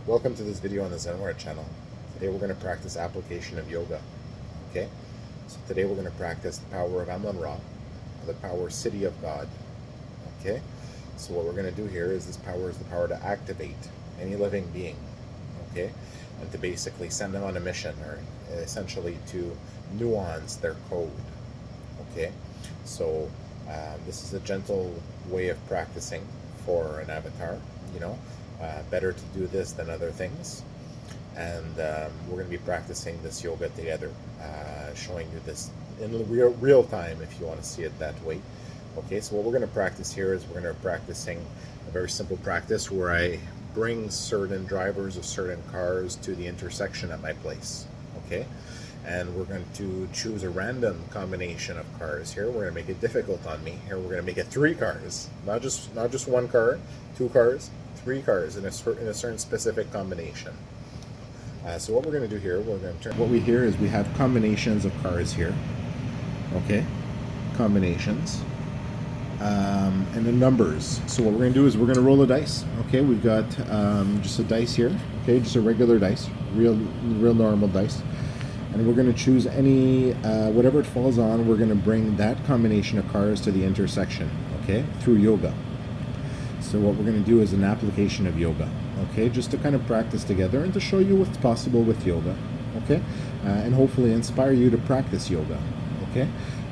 Welcome to this video on the Zenware channel. Today we're going to practice application of yoga. Okay? So today we're going to practice the power of Amon-Ra, the power Siddhi of God. Okay? So what we're going to do here is this power is the power to activate any living being. Okay? And to basically send them on a mission, or essentially to nuance their code. Okay? So this is a gentle way of practicing for an avatar, you know. Better to do this than other things, and we're going to be practicing this yoga together, showing you this in real time if you want to see it that way. Okay, so what we're going to practice here is we're going to be practicing a very simple practice where I bring certain drivers of certain cars to the intersection at my place. Okay, and we're going to choose a random combination of cars here. We're going to make it difficult on me here. We're going to make it 3 cars, not just 1 car, 2 cars, 3 cars in a certain specific combination. So what we're going to do here, we're going to turn. What we hear is we have combinations of cars here. Okay, combinations, and the numbers. So what we're going to do is we're going to roll a dice. Okay, we've got just a dice here. Okay, just a regular dice, real normal dice. And we're going to choose any, whatever it falls on, we're going to bring that combination of cars to the intersection, okay, through yoga. So what we're going to do is an application of yoga, okay, just to kind of practice together and to show you what's possible with yoga, okay, and hopefully inspire you to practice yoga, okay,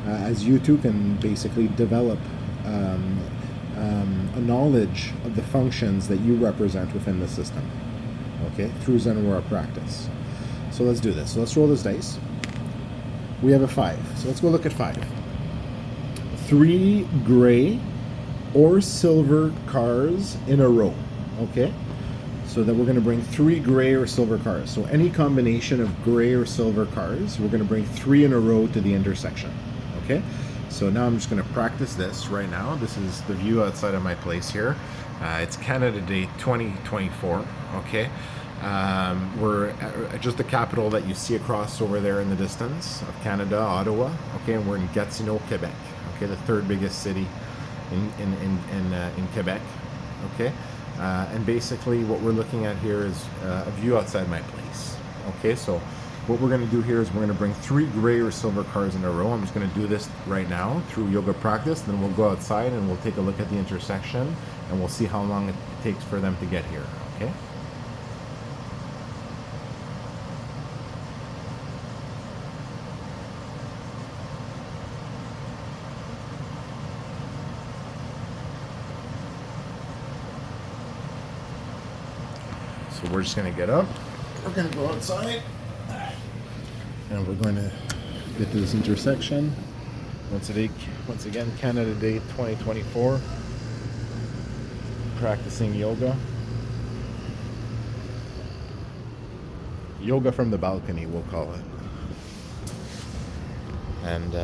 as you too can basically develop a knowledge of the functions that you represent within the system, okay, through Zenware practice. So let's do this. So let's roll this dice. We have a 5. So let's go look at 5. 3 gray or silver cars in a row. Okay? So that we're going to bring 3 gray or silver cars. So any combination of gray or silver cars, we're going to bring 3 in a row to the intersection. Okay? So now I'm just going to practice this right now. This is the view outside of my place here. It's Canada Day 2024. Okay? We're just the capital that you see across over there in the distance of Canada, Ottawa. Okay, and we're in Gatineau, Quebec. Okay, the 3rd biggest city in Quebec. Okay, and basically what we're looking at here is a view outside my place. Okay, so what we're going to do here is we're going to bring 3 gray or silver cars in a row. I'm just going to do this right now through yoga practice. Then we'll go outside and we'll take a look at the intersection and we'll see how long it takes for them to get here. Okay. So we're just going to get up, we're going to go outside, and we're going to get to this intersection. Once again, Canada Day 2024, practicing yoga. Yoga from the balcony, we'll call it. And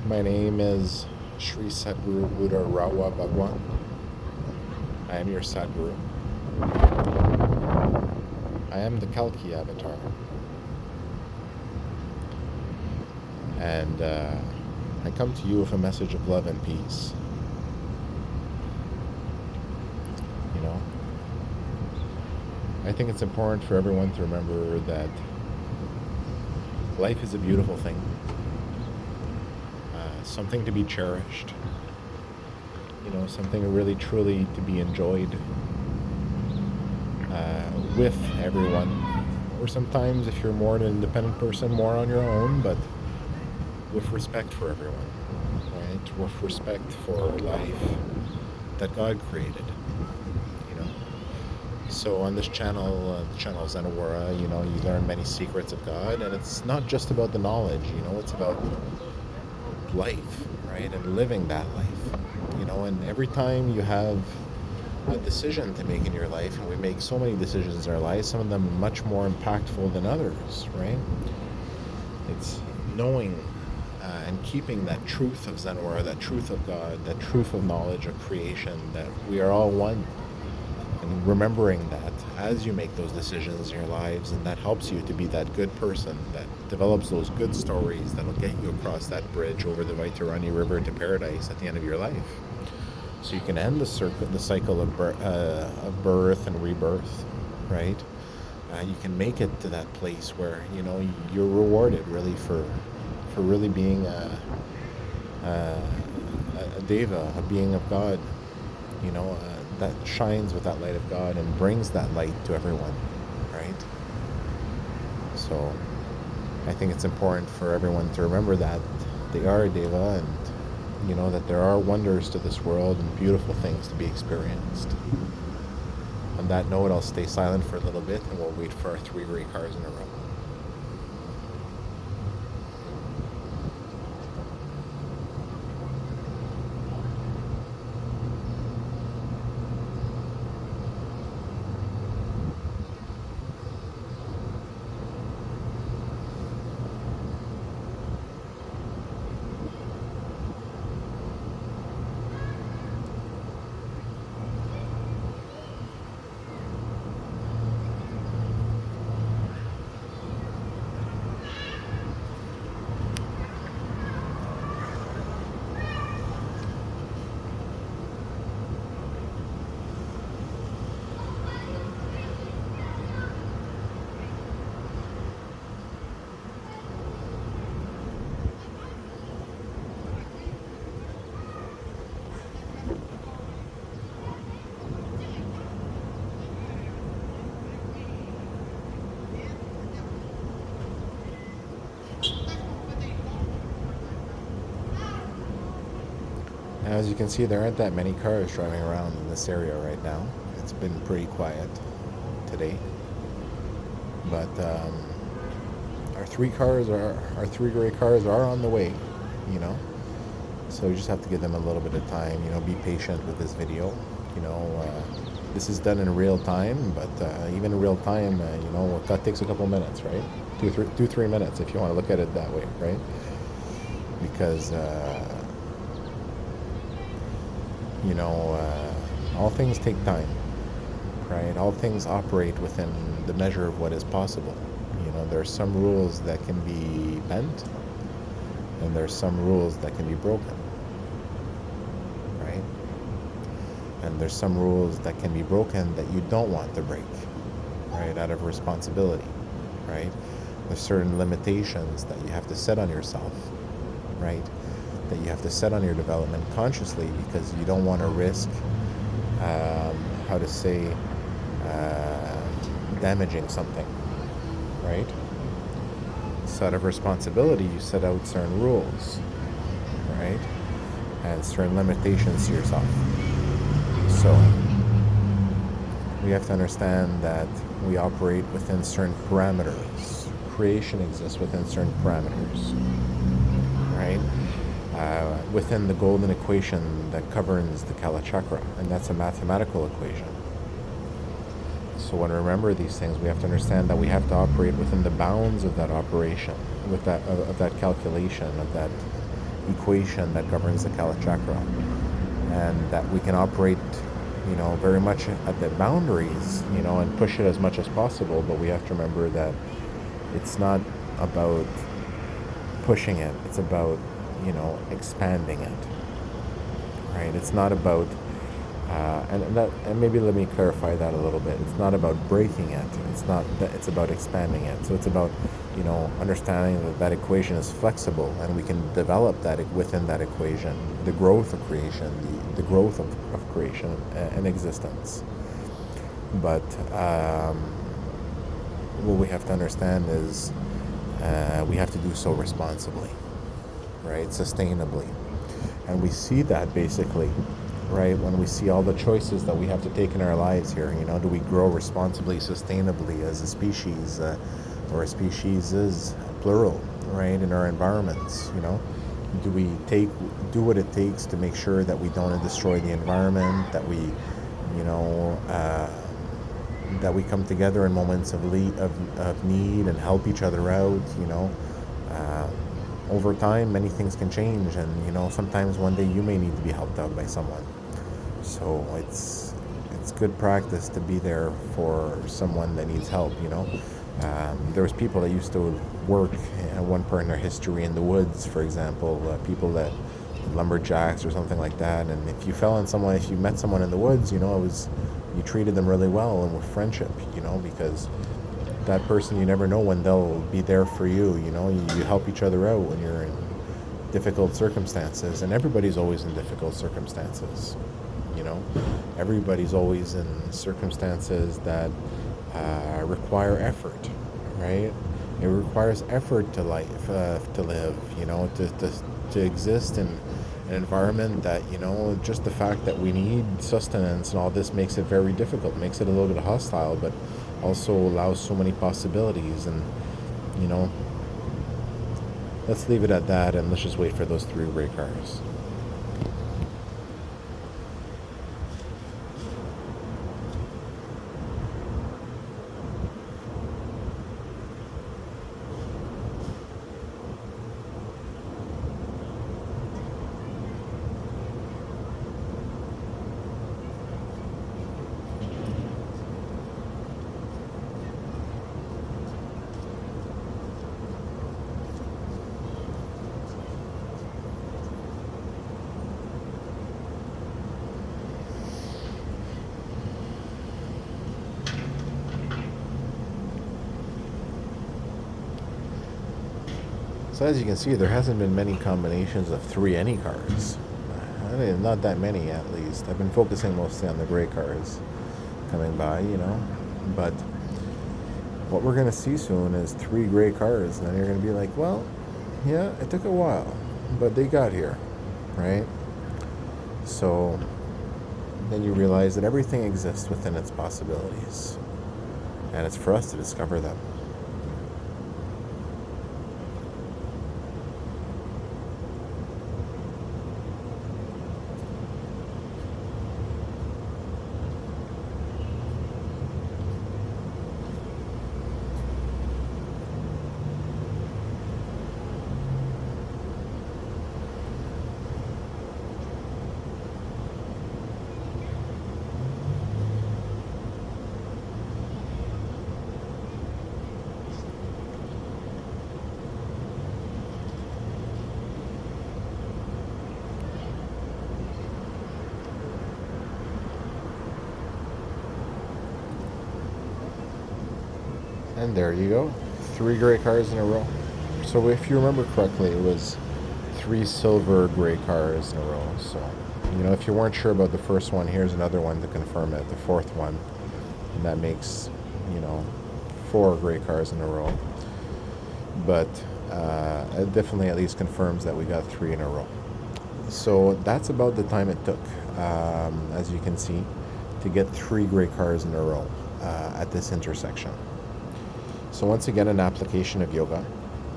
my name is Sri Sadguru Buddha Rawa Bhagwan. I am your Sadguru. I am the Kalki avatar. And I come to you with a message of love and peace. You know, I think it's important for everyone to remember that life is a beautiful thing. Something to be cherished. You know, something really truly to be enjoyed with everyone, or sometimes if you're more an independent person, more on your own, but with respect for everyone, right? With respect for life that God created, you know. So on this channel, the channel Zenware, you know, you learn many secrets of God, and it's not just about the knowledge, you know, it's about life, right? And living that life. You know, and every time you have a decision to make in your life, and we make so many decisions in our lives, some of them much more impactful than others, right? It's knowing and keeping that truth of Zenware, that truth of God, that truth of knowledge of creation, that we are all one. And remembering that as you make those decisions in your lives, and that helps you to be that good person that develops those good stories that'll get you across that bridge over the Vaitarani River to paradise at the end of your life. So you can end the cycle of birth and rebirth, right? You can make it to that place where you're rewarded really for really being a deva, a being of God, that shines with that light of God and brings that light to everyone, right? So I think it's important for everyone to remember that they are a deva, and that there are wonders to this world and beautiful things to be experienced. On that note, I'll stay silent for a little bit and we'll wait for our 3 gray cars in a row. As you can see, there aren't that many cars driving around in this area right now. It's been pretty quiet today. But our 3 gray cars are on the way, So you just have to give them a little bit of time, be patient with this video. This is done in real time, but even in real time, that takes a couple minutes, right? 2-3 minutes if you want to look at it that way, right? Because all things take time, right? All things operate within the measure of what is possible. There are some rules that can be bent, and there's some rules that can be broken, right? And there's some rules that can be broken that you don't want to break, right? Out of responsibility, right? There's certain limitations that you have to set on yourself, right? That you have to set on your development consciously, because you don't want to risk, damaging something, right? So out of responsibility, you set out certain rules, right? And certain limitations to yourself. So we have to understand that we operate within certain parameters. Creation exists within certain parameters, right? Within the golden equation that governs the Kala Chakra, and that's a mathematical equation. So when we remember these things, we have to understand that we have to operate within the bounds of that operation, of that calculation, of that equation that governs the Kala Chakra, and that we can operate, very much at the boundaries, and push it as much as possible. But we have to remember that it's not about pushing it; it's about expanding it, right? It's not about, and maybe let me clarify that a little bit. It's not about breaking it. It's about expanding it. So it's about, understanding that equation is flexible, and we can develop that within that equation, the growth of creation, the growth of creation and existence. But what we have to understand is we have to do so responsibly, right? Sustainably. And we see that basically, right, when we see all the choices that we have to take in our lives here. Do we grow responsibly, sustainably as a species, or a species is plural, right, in our environments? Do we do what it takes to make sure that we don't destroy the environment, that we come together in moments of need and help each other out? Over time, many things can change, and sometimes one day you may need to be helped out by someone. So it's good practice to be there for someone that needs help. There was people that used to work at one point in their history in the woods, for example, people that lumberjacks or something like that. And if you fell on someone, if you met someone in the woods, you know, you treated them really well and with friendship, you know, because that person, you never know when they'll be there for you. You know, you help each other out when you're in difficult circumstances, and everybody's always in difficult circumstances. You know, everybody's always in circumstances that require effort, right? It requires effort to live. You know, to exist in an environment that, you know, just the fact that we need sustenance and all this makes it very difficult, makes it a little bit hostile, but also allows so many possibilities. And, you know, let's leave it at that, and let's just wait for those 3 gray cars. So as you can see, there hasn't been many combinations of 3 any cars. I mean, not that many, at least. I've been focusing mostly on the gray cars coming by, you know. But what we're going to see soon is 3 gray cars. And then you're going to be like, well, yeah, it took a while, but they got here, right? So then you realize that everything exists within its possibilities. And it's for us to discover them. And there you go, 3 gray cars in a row. So if you remember correctly, it was 3 silver gray cars in a row. So, you know, if you weren't sure about the first one, here's another one to confirm it, the 4th one. And that makes, you know, 4 gray cars in a row. But it definitely at least confirms that we got 3 in a row. So that's about the time it took, as you can see, to get 3 gray cars in a row at this intersection. So once again, an application of yoga,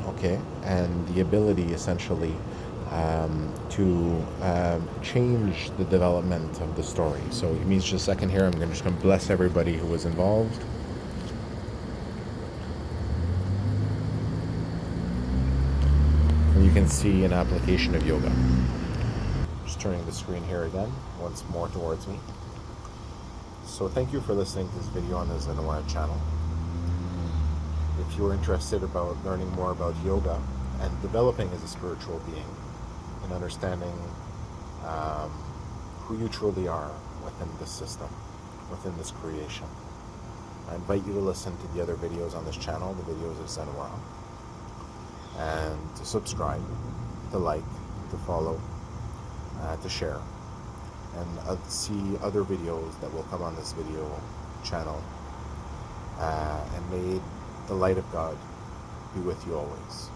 okay, and the ability essentially to change the development of the story. So it means just a second here, I'm just going to bless everybody who was involved. And you can see an application of yoga. Just turning the screen here again, once more towards me. So thank you for listening to this video on the Zenawaya channel. If you're interested about learning more about yoga and developing as a spiritual being and understanding who you truly are within this system, within this creation, I invite you to listen to the other videos on this channel, the videos of Zenawaya, and to subscribe, to like, to follow, to share, and see other videos that will come on this video channel, and may the light of God be with you always.